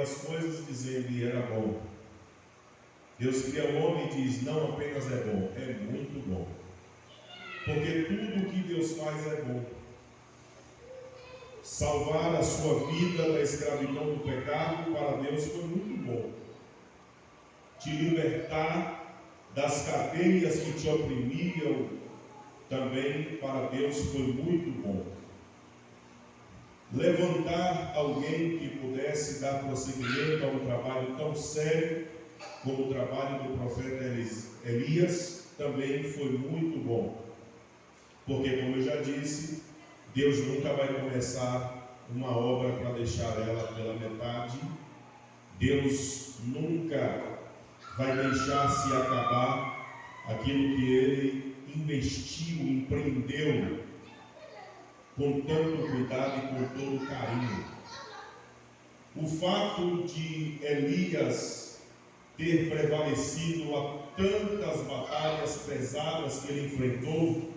as coisas dizendo e era bom. Deus cria o homem e diz, não apenas é bom, é muito bom. Porque tudo o que Deus faz é bom. Salvar a sua vida da escravidão do pecado para Deus foi muito bom. Te libertar das cadeias que te oprimiam também para Deus foi muito bom. Levantar alguém que pudesse dar prosseguimento a um trabalho tão sério como o trabalho do profeta Elias também foi muito bom. Porque, como eu já disse, Deus nunca vai começar uma obra para deixar ela pela metade. Deus nunca vai deixar se acabar aquilo que Ele investiu, empreendeu com tanto cuidado e com todo carinho. O fato de Elias ter prevalecido a tantas batalhas pesadas que ele enfrentou,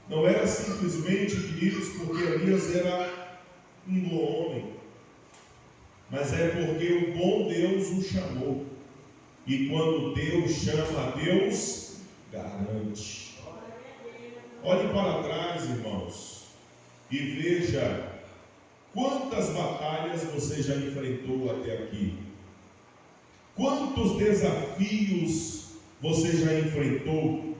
não era simplesmente, queridos, porque Elias era um bom homem, mas é porque o bom Deus o chamou. E quando Deus chama, Deus garante. Olhe para trás, irmãos, e veja quantas batalhas você já enfrentou até aqui. Quantos desafios você já enfrentou?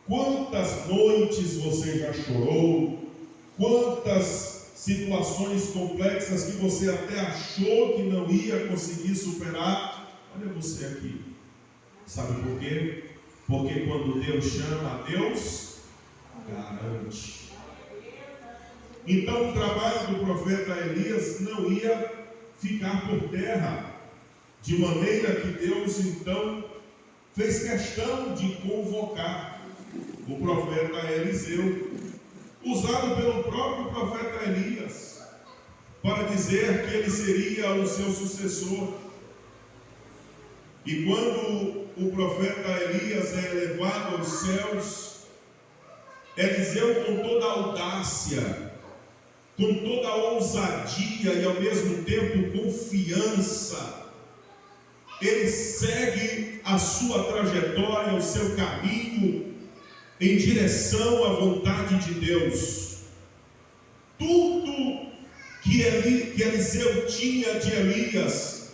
Quantas noites você já chorou? Quantas situações complexas que você até achou que não ia conseguir superar? Olha você aqui. Sabe por quê? Porque quando Deus chama, Deus garante. Então o trabalho do profeta Elias não ia ficar por terra, de maneira que Deus então fez questão de convocar o profeta Eliseu, usado pelo próprio profeta Elias, para dizer que ele seria o seu sucessor. E quando o profeta Elias é elevado aos céus, Eliseu, com toda a audácia, com toda a ousadia e ao mesmo tempo confiança, ele segue a sua trajetória, o seu caminho em direção à vontade de Deus. Tudo que Eliseu tinha de Elias,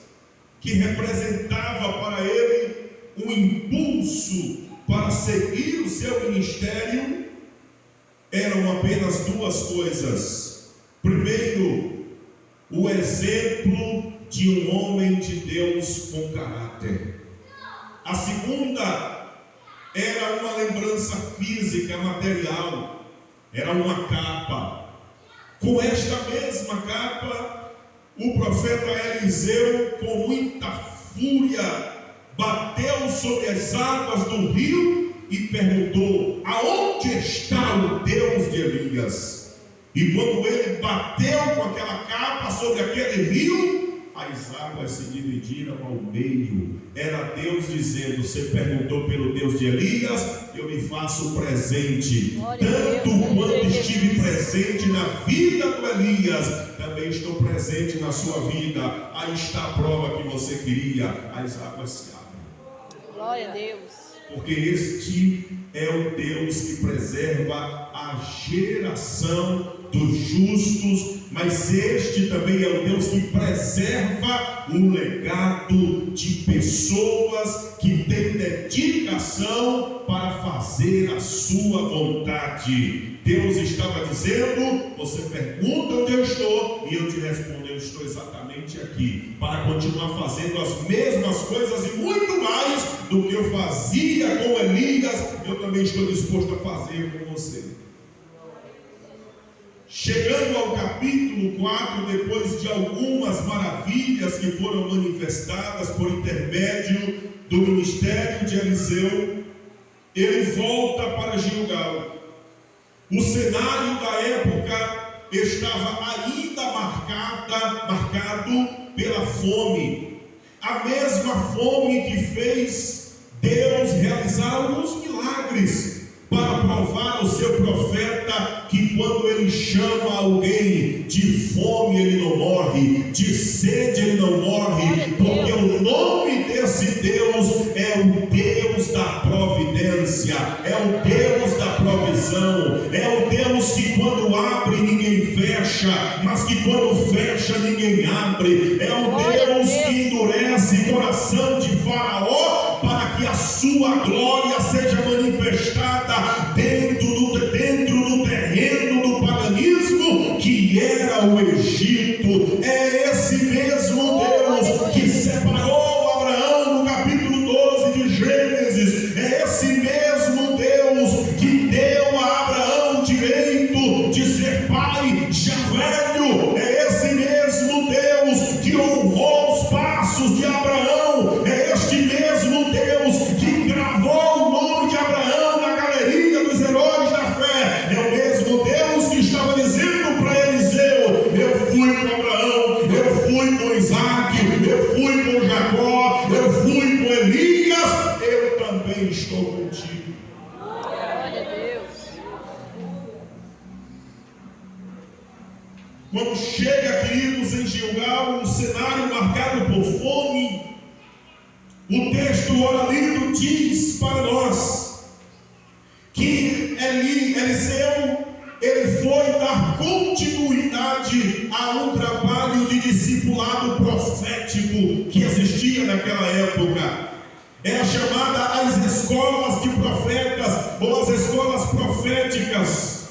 que representava para ele um impulso para seguir o seu ministério, eram apenas duas coisas. Primeiro, o exemplo de um homem de Deus com caráter. A segunda era uma lembrança física, material, era uma capa. Com esta mesma capa, o profeta Eliseu, com muita fúria, bateu sobre as águas do rio e perguntou: aonde está o Deus de Elias? E quando ele bateu com aquela capa sobre aquele rio, as águas se dividiram ao meio. Era Deus dizendo: você perguntou pelo Deus de Elias, eu me faço presente. Tanto quanto estive presente na vida do Elias, também estou presente na sua vida. Aí está a prova que você queria. As águas se abrem. Glória a Deus. Porque este é o Deus que preserva a geração dos justos, mas este também é o Deus que preserva o legado de pessoas que têm dedicação para fazer a sua vontade. Deus estava dizendo: você pergunta onde eu estou, e eu te respondo: eu estou exatamente aqui, para continuar fazendo as mesmas coisas e muito mais do que eu fazia com Elias, eu também estou disposto a fazer com você. Chegando ao capítulo 4, depois de algumas maravilhas que foram manifestadas por intermédio do ministério de Eliseu, ele volta para Gilgal. O cenário da época estava ainda marcado pela fome, a mesma fome que fez Deus realizar alguns milagres para provar ao seu profeta que quando ele chama alguém de fome ele não morre, de sede ele não morre, porque o nome desse Deus é o Deus da providência, é o Deus da provisão, é o Deus que quando abre ninguém fecha, mas que quando fecha ninguém abre, é o Deus que endurece o coração de Faraó para que a sua glória seja manifestada dentro do terreno do paganismo que era o Egito. É esse mesmo Deus que separou Abraão no capítulo 12 de Gênesis. É esse mesmo Deus que deu a Abraão direito de ser pai já velho. É esse mesmo Deus que honrou os passos de Abraão. É este mesmo Deus que gravou o nome de Abraão na galeria dos heróis da fé. É o mesmo Deus que estava dizendo para Eliseu: eu fui com Abraão, eu fui com Isaac, eu fui com Jacó, eu fui com Elias, eu também estou contigo. Glória a Deus. Quando chega, queridos, em Gilgal, um cenário marcado por fome, o texto ora lido diz para nós que Eliseu ele foi dar continuidade a um trabalho de discipulado profético que existia naquela época. É a chamada as escolas de profetas ou as escolas proféticas.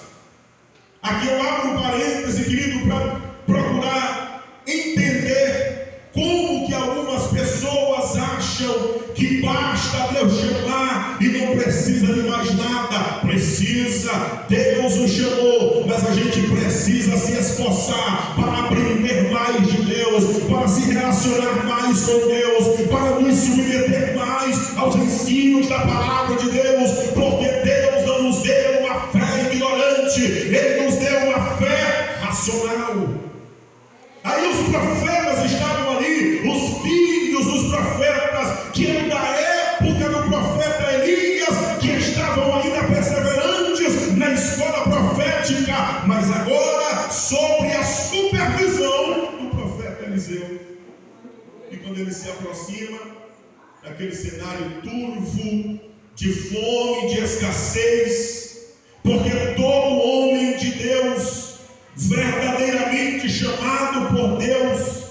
Aqui eu abro um parêntese, querido, para procurar entender como que algumas pessoas acham que basta Deus chamar e não precisa de mais nada. Precisa, Deus o chamou, mas a gente precisa se esforçar para aprender mais de Deus, para se relacionar mais com Deus, para nos submeter mais aos ensinos da palavra de Deus, porque Deus não nos deu uma fé ignorante, Ele nos deu uma fé racional. Aí os profetas estavam ali, os filhos dos profetas, que eram da época do profeta Elias, que estavam ainda perseverantes na escola profética, mas agora sobre a supervisão do profeta Eliseu. E quando ele se aproxima daquele cenário turvo, de fome, de escassez, porque todo homem de Deus, verdadeiramente chamado por Deus,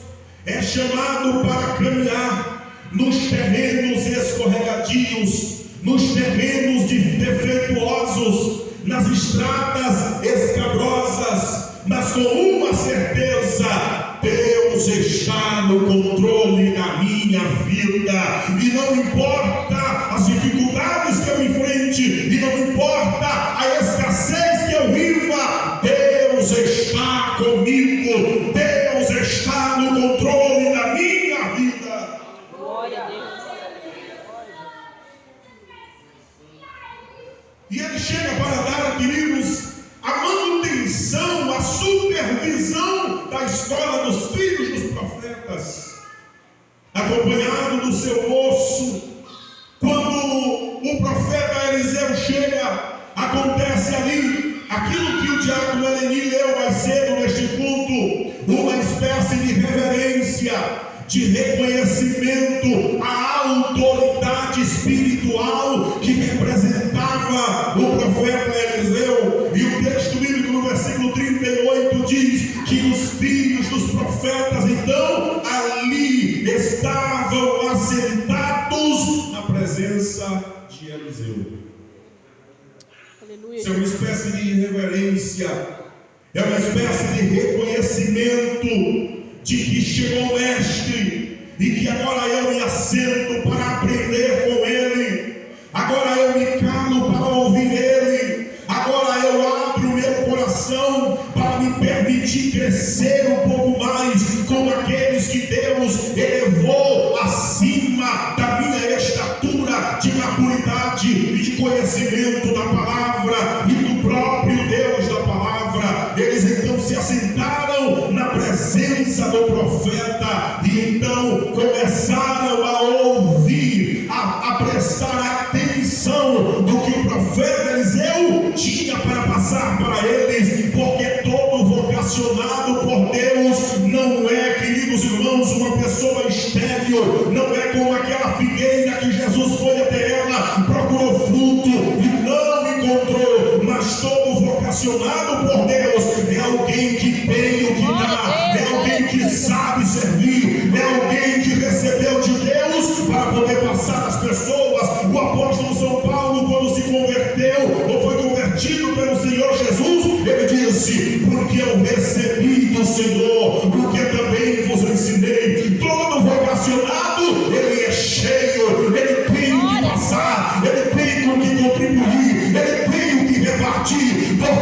é chamado para caminhar nos terrenos escorregadios, nos terrenos defeituosos, nas estradas escabrosas, mas com uma certeza: Deus está no controle da minha vida, e não importa as dificuldades que eu enfrente, e não importa a escassez que eu viva, Deus está comigo, Deus está no controle da minha vida. Glória a Deus. E ele chega para dar, queridos, a manutenção, a supervisão da história dos filhos dos profetas, acompanhado do seu moço. Quando o profeta Eliseu chega, acontece ali aquilo que o diácono Eleni leu mais cedo neste culto, uma espécie de reverência, de reconhecimento à autoridade espiritual que representava o profeta Eliseu. E o texto bíblico no versículo 38 diz que os filhos dos profetas então ali estavam assentados na presença de Eliseu. Aleluia. Isso é uma espécie de reverência, é uma espécie de reconhecimento de que chegou o mestre e que agora eu me assento para aprender com ele, agora eu me calo para ouvir ele, agora eu abro meu coração para me permitir crescer um pouco mais com aqueles que Deus elevou acima da minha estatura de maturidade e de conhecimento da palavra e do próprio Deus da palavra. Eles então se assentaram na presença do profeta e então começaram a ouvir, a prestar atenção do que o profeta Eliseu tornamos uma pessoa estéril. Não é como aquela figueira que Jesus foi até ela, procurou fruto e não encontrou. Mas todo vocacionado por Deus é alguém que tem o que dá, é alguém que sabe servir, é alguém que recebeu de Deus para poder passar às pessoas. O apóstolo São Paulo, quando se converteu ou foi convertido pelo Senhor Jesus, ele disse: porque eu recebi do Senhor o que também vos ensinei. Todo vocacionado, ele é cheio, ele tem o que passar, ele tem o que contribuir, ele tem o que repartir, porque